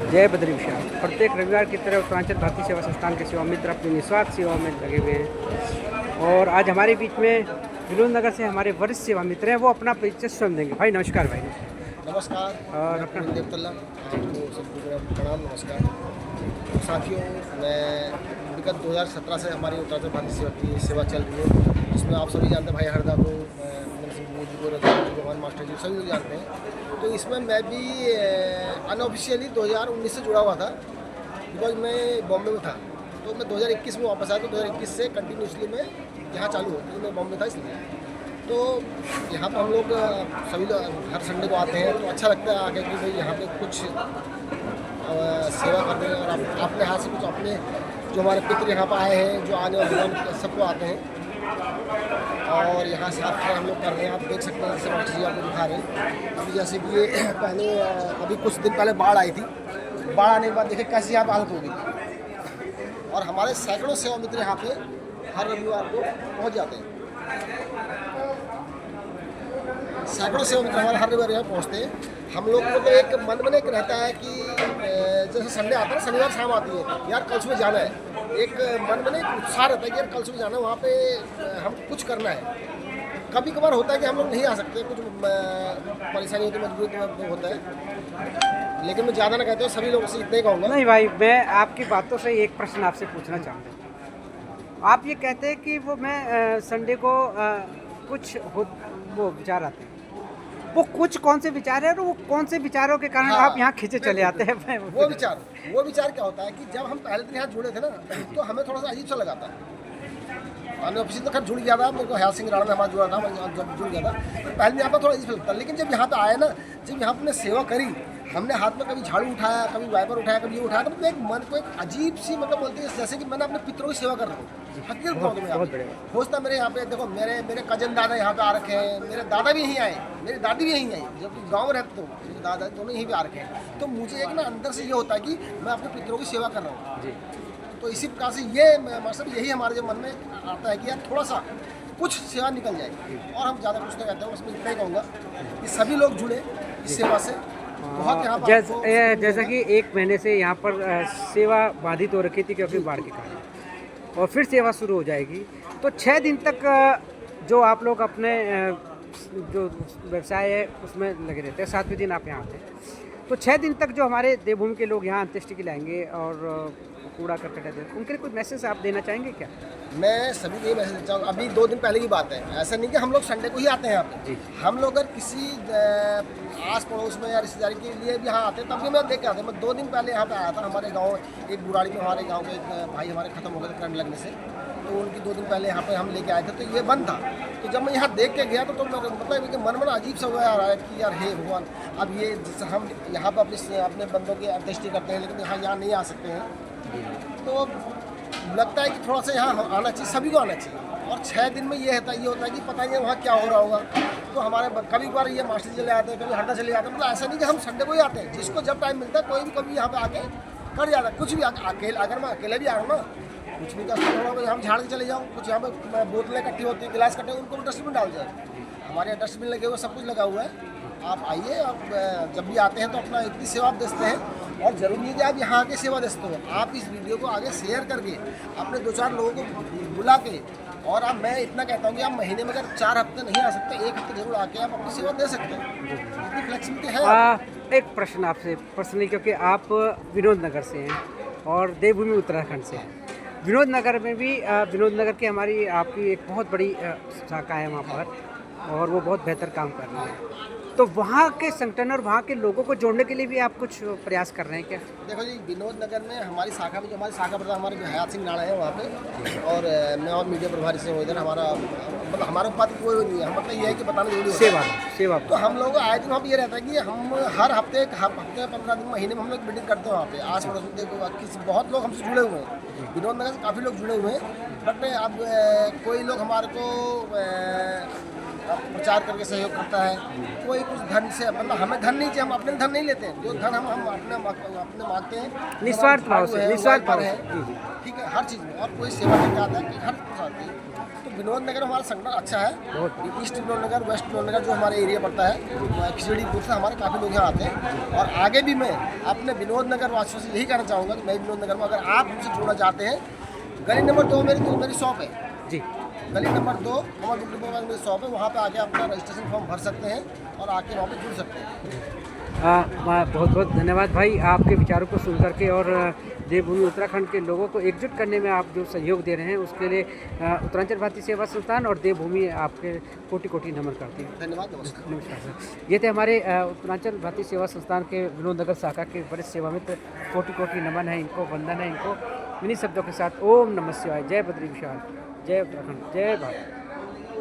जय बद्रीविशाल। प्रत्येक रविवार की तरह उत्तरांचल भारतीय सेवा संस्थान के सेवा मित्र अपनी निस्वार्थ सेवा में लगे हुए हैं और आज हमारे बीच में विनोद नगर से हमारे वरिष्ठ सेवा मित्र हैं, वो अपना परिचय स्वयं देंगे। भाई नमस्कार। भाई नमस्कार और मैं अपना देवतल्ला आपको सबको प्रणाम। नमस्कार साथियों, मैं विगत 2017 से हमारी उत्तरांचल भारतीय सेवा की सेवा चल रही है, जिसमें आप सभी जानते हैं भाई हरदा को, जी को, रजत जी को, मास्टर जी सभी लोग जानते हैं। तो इसमें मैं भी अनऑफिशियली 2019 से जुड़ा हुआ था, बिकॉज मैं बॉम्बे में था। तो मैं 2021 में वापस आया, तो 2021 से कंटिन्यूसली मैं यहाँ चालू हो, क्योंकि मैं बॉम्बे था इसलिए। तो यहाँ पर हम लोग सभी लोग हर संडे को आते हैं, तो अच्छा लगता है आगे कि भाई यहाँ पे कुछ सेवा कर रहे हैं और अपने हाथ से कुछ अपने जो हमारे पितृ यहाँ पर आए हैं, जो आने वाले भगवान सबको आते हैं और यहाँ साफ सफाई हम लोग कर रहे हैं। आप देख सकते हैं, जैसे मास्टर जी आपको दिखा रहे हैं। अभी जैसे कि ये पहले अभी कुछ दिन पहले बाढ़ आई थी, बाढ़ आने के बाद देखिए कैसी यहाँ पर हालत हो गई। और हमारे सैकड़ों सेवा मित्र यहाँ पे हर रविवार को पहुँच जाते हैं। सैकड़ों सेवा मित्र हमारे हर रविवार यहाँ पहुँचते हैं। हम लोग को तो एक मन में एक रहता है कि जैसे संडे आता है ना, शनिवार शाम आती है, यार कल सुबह जाना है। एक मन में एक उत्साह रहता है कि यार कल सुबह जाना है, वहाँ पे हम कुछ करना है। कभी कभार होता है कि हम लोग नहीं आ सकते, कुछ परेशानी होती है, मजबूरी होता है, लेकिन मैं ज़्यादा ना कहते हो, सभी लोगों से इतना ही कहूँगा। नहीं भाई, मैं आपकी बातों से एक प्रश्न आपसे पूछना चाहूँगा। आप ये कहते हैं कि वो मैं संडे को कुछ वो विचार आते हैं, वो कुछ कौन से विचार है और वो कौन से विचारों के कारण आप यहाँ खींचे चले आते हैं? वो विचार क्या होता है कि जब हम पहले दिन यहाँ जुड़े थे ना, तो हमें थोड़ा सा अजीब सा लगा था। हमने ऑफिस तो खैर जुड़ गया था, मेरे को हयात सिंह राणा में हमारा जुड़ा था, मैं जब जुड़ गया था तो पहले दिन यहाँ पर थोड़ा अजीब सा लगता। लेकिन जब यहाँ पे आए ना, जब यहाँ पर सेवा करी, हमने हाथ में कभी झाड़ू उठाया, कभी वाइपर उठाया, कभी ये उठाया, तो एक मन को एक अजीब सी मतलब बोलते हैं जैसे कि मैंने अपने पितरों की सेवा कर रहा हूँ। हकीकत बताऊँ, होता मेरे यहाँ पे देखो, मेरे कजन दादा यहाँ पे आ रखे हैं, मेरे दादा भी यहीं आए, मेरी दादी भी यहीं आई, जब गाँव में रहते तो मेरे दादा दोनों यहीं भी आ रखे हैं। तो मुझे एक ना अंदर से ये होता है कि मैं अपने पितरों की सेवा कर रहा हूँ। तो इसी प्रकार से ये मतलब यही हमारे जो मन में आता है कि यार थोड़ा सा कुछ सेवा निकल जाएगी। और हम ज़्यादा कुछ नहीं कहते हैं, उसमें इतना ही कहूँगा कि सभी लोग जुड़े इस सेवा से। बहुत यहाँ पर जैसा कि 1 महीने से यहाँ पर सेवा बाधित हो रखी थी क्योंकि बाढ़ के कारण, और फिर सेवा शुरू हो जाएगी। तो 6 दिन तक जो आप लोग अपने जो व्यवसाय है उसमें लगे रहते हैं, 7वें दिन आप यहाँ आते हैं। तो 6 दिन तक जो हमारे देवभूमि के लोग यहाँ अंत्येष्टि के लाएंगे और कूड़ा करकट देते हैं, उनके लिए कोई मैसेज आप देना चाहेंगे क्या? मैं सभी को ये मैसेज देता हूँ। अभी 2 दिन पहले की बात है, ऐसा नहीं कि हम लोग संडे को ही आते हैं यहाँ पे। हम लोग अगर किसी आस पड़ोस में या रिश्तेदारी के लिए भी यहाँ आते हैं, तब भी मैं देख के आते हैं। मैं 2 दिन पहले यहाँ पे आया था। हमारे गाँव एक बुराड़ी में हमारे गाँव के एक भाई हमारे खत्म हो गए थे करंट लगने से, तो उनकी 2 दिन पहले यहाँ पे हम लेके आए थे, तो ये बंद था। तो जब मैं यहाँ देख के गया तो मतलब मन अजीब सा हुआ यार कि यार हे भगवान, अब ये जैसे हम यहाँ पर अपने बंदों की अंत्येष्टि करते हैं, लेकिन यहाँ नहीं आ सकते हैं। तो लगता है कि थोड़ा सा यहाँ आना चाहिए, सभी को आना चाहिए। और 6 दिन में ये होता है कि पता नहीं वहाँ क्या हो रहा होगा। तो हमारे कभी बार ये मास्टर चले आते हैं, कभी हरदा चले जाते हैं। मतलब ऐसा नहीं कि हम संडे को ही आते हैं, जिसको जब टाइम मिलता है कोई भी कभी यहाँ पे आके कर जाता है। कुछ भी अकेले, अगर मैं अकेले भी आऊँ ना, कुछ भी कर थोड़ा हम झाड़ के चले जाऊँ, कुछ यहाँ पे बोतलें इकट्ठी होती है, गिलास इकट्ठे, उनको डस्टबिन डाल जाए। हमारे यहाँ डस्टबिन लगे हुए, सब कुछ लगा हुआ है। आप आइए, आप जब भी आते हैं तो अपना इतनी सेवा आप देते हैं। और ज़रूरी नहीं कि आप यहाँ आके सेवा देते हो, आप इस वीडियो को आगे शेयर करके अपने 2-4 लोगों को बुला के, और अब मैं इतना कहता हूँ कि आप महीने में अगर 4 हफ्ते नहीं आ सकते, 1 हफ्ते जरूर आके आप अपनी सेवा दे सकते हैं। इतनी फ्लेक्सिबिलिटी है। एक प्रश्न आपसे पर्सनली, क्योंकि आप विनोद नगर से हैं और देवभूमि उत्तराखंड से हैं। विनोद नगर में भी विनोद नगर की हमारी आपकी एक बहुत बड़ी शाखा है वहाँ पर, और वो बहुत बेहतर काम कर रही है। तो वहाँ के संगठन और वहाँ के लोगों को जोड़ने के लिए भी आप कुछ प्रयास कर रहे हैं क्या? देखो जी, विनोद नगर में हमारी शाखा में जो हमारी शाखा प्रधान हमारे जो हयात सिंह राणा है वहाँ पे, और मैं और मीडिया प्रभारी से हूँ इधर। हमारा मतलब हमारा बात कोई नहीं है, हम मतलब ये है कि बताना जरूरी है सेवा। तो हम लोग आए दिन वहाँ पर ये रहता है कि हम हर हफ्ते 15 दिन महीने में हम लोग मीटिंग करते हैं वहाँ पे। आस पड़ोस में देखो बहुत लोग हमसे जुड़े हुए हैं, विनोद नगर से काफ़ी लोग जुड़े हुए हैं। बट अब कोई लोग हमारे को प्रचार करके सहयोग करता है, कोई कुछ धन से, मतलब हमें धन नहीं चाहिए, हम अपने धन नहीं लेते हैं। जो धन हम अपने मांगते हैं निस्वार्थ भाव से, ठीक है, हर चीज़ में। और कोई सेवा करके आता है कि हर साथ, तो विनोद नगर हमारा संगठन अच्छा है। ईस्ट विनोद नगर, वेस्ट विनोद नगर जो हमारे एरिया पड़ता है, खिचड़ीपुर से हमारे काफ़ी लोग यहाँ आते हैं। और आगे भी मैं अपने विनोद नगर वासियों से यही कहना चाहूँगा कि मैं विनोद नगर में अगर आप हमसे जुड़ना चाहते हैं, गली नंबर 2 मेरी शॉप है जी, गली नंबर 2 हमारे बुक डिपो में मेरी शॉप है। वहाँ पे आके अपना रजिस्ट्रेशन फॉर्म भर सकते हैं और आके वहाँ पे जुड़ सकते हैं। बहुत बहुत धन्यवाद भाई, आपके विचारों को सुन करके और देवभूमि उत्तराखंड के लोगों को एकजुट करने में आप जो सहयोग दे रहे हैं उसके लिए उत्तरांचल भारतीय सेवा संस्थान और देवभूमि आपके कोटि कोटि नमन करती है। धन्यवाद, नमस्कार। नमस्कार सर। ये थे हमारे उत्तरांचल भारतीय सेवा संस्थान के विनोद नगर शाखा के वरिष्ठ सेवामित्र, कोटि कोटि नमन है इनको, वंदन है इनको। इन्हीं शब्दों के साथ ओम नमः शिवाय, जय बद्री विशाल, जय उत्तराखंड, जय भारत।